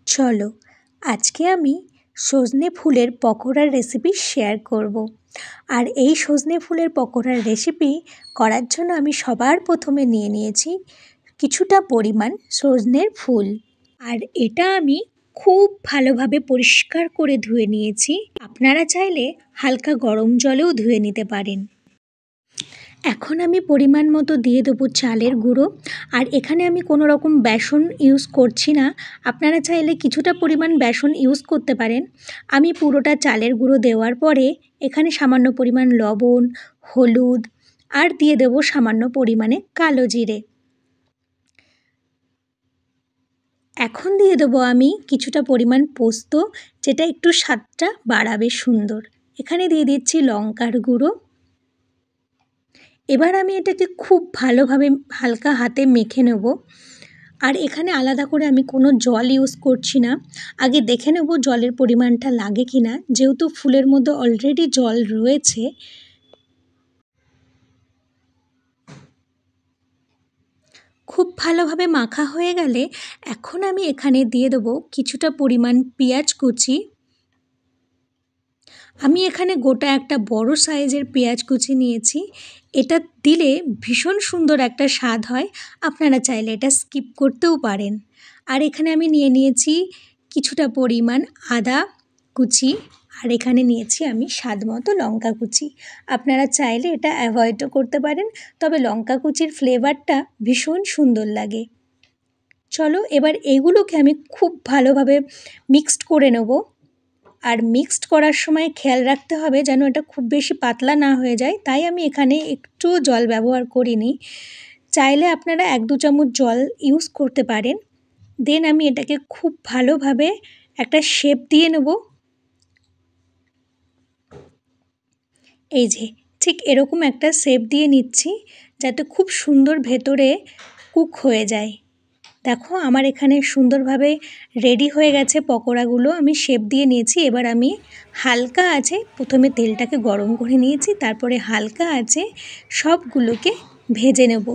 চলো আজকে আমি সজনে ফুলের পকোড়ার রেসিপি শেয়ার করব। আর এই সজনে ফুলের পকোড়ার রেসিপি করার জন্য আমি সবার প্রথমে নিয়ে নিয়েছি কিছুটা পরিমাণ সজনের ফুল। আর এটা আমি খুব ভালোভাবে পরিষ্কার করে ধুয়ে নিয়েছি। আপনারা চাইলে হালকা গরম জলেও ধুয়ে নিতে পারেন। এখন আমি পরিমাণ মতো দিয়ে দেবো চালের গুঁড়ো। আর এখানে আমি কোনো রকম বেসন ইউজ করছি না, আপনারা চাইলে কিছুটা পরিমাণ বেসন ইউজ করতে পারেন। আমি পুরোটা চালের গুঁড়ো দেওয়ার পরে এখানে সামান্য পরিমাণ লবণ, হলুদ আর দিয়ে দেবো সামান্য পরিমাণে কালো জিরে। এখন দিয়ে দেবো আমি কিছুটা পরিমাণ পোস্ত, যেটা একটু স্বাদটা বাড়াবে সুন্দর। এখানে দিয়ে দিচ্ছি লঙ্কার গুঁড়ো। এবার আমি এটাকে খুব ভালোভাবে হালকা হাতে মেখে নেব। আর এখানে আলাদা করে আমি কোনো জল ইউজ করছি না, আগে দেখে নেব জলের পরিমাণটা লাগে কি না, যেহেতু ফুলের মধ্যে অলরেডি জল রয়েছে। খুব ভালোভাবে মাখা হয়ে গেলে এখন আমি এখানে দিয়ে দেবো কিছুটা পরিমাণ পেঁয়াজ কুচি। আমি এখানে গোটা একটা বড় সাইজের পেঁয়াজ কুচি নিয়েছি। এটা দিলে ভীষণ সুন্দর একটা স্বাদ হয়, আপনারা চাইলে এটা স্কিপ করতেও পারেন। আর এখানে আমি নিয়ে নিয়েছি কিছুটা পরিমাণ আদা কুচি। আর এখানে নিয়েছি আমি স্বাদ মতো লঙ্কা কুচি। আপনারা চাইলে এটা অ্যাভয়েডও করতে পারেন, তবে লঙ্কা কুচির ফ্লেভারটা ভীষণ সুন্দর লাগে। চলো এবার এগুলোকে আমি খুব ভালোভাবে মিক্সড করে নেব। আর মিক্সড করার সময় খেয়াল রাখতে হবে যেন এটা খুব বেশি পাতলা না হয়ে যায়, তাই আমি এখানে একটু জল ব্যবহার করিনি। চাইলে আপনারা 1-2 চামচ জল ইউজ করতে পারেন। দেন আমি এটাকে খুব ভালোভাবে একটা শেপ দিয়ে নেব। এই যে ঠিক এরকম একটা শেপ দিয়ে নিচ্ছি, যাতে খুব সুন্দর ভেতরে কুক হয়ে যায়। দেখো আমার এখানে সুন্দরভাবে রেডি হয়ে গেছে পকোড়াগুলো, আমি শেপ দিয়ে নিয়েছি। এবার আমি হালকা আঁচে প্রথমে তেলটাকে গরম করে নিয়েছি, তারপরে হালকা আঁচে সবগুলোকে ভেজে নেব।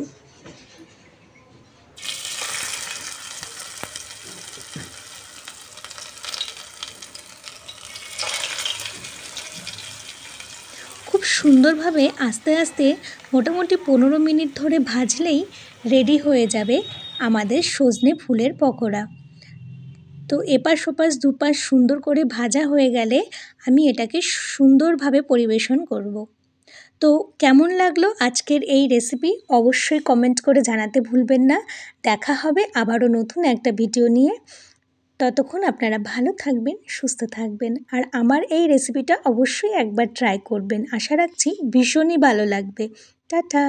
খুব সুন্দরভাবে আস্তে আস্তে মোটামুটি 15 মিনিট ধরে ভাজলেই রেডি হয়ে যাবে আমাদের সজনে ফুলের পকোড়া। তো এপাশ ওপাশ দুপাশ সুন্দর করে ভাজা হয়ে গেলে আমি এটাকে সুন্দরভাবে পরিবেশন করব। তো কেমন লাগলো আজকের এই রেসিপি অবশ্যই কমেন্ট করে জানাতে ভুলবেন না। দেখা হবে আবারও নতুন একটা ভিডিও নিয়ে। ততক্ষণ আপনারা ভালো থাকবেন, সুস্থ থাকবেন। আর আমার এই রেসিপিটা অবশ্যই একবার ট্রাই করবেন, আশা রাখছি ভীষণই ভালো লাগবে। টাটা।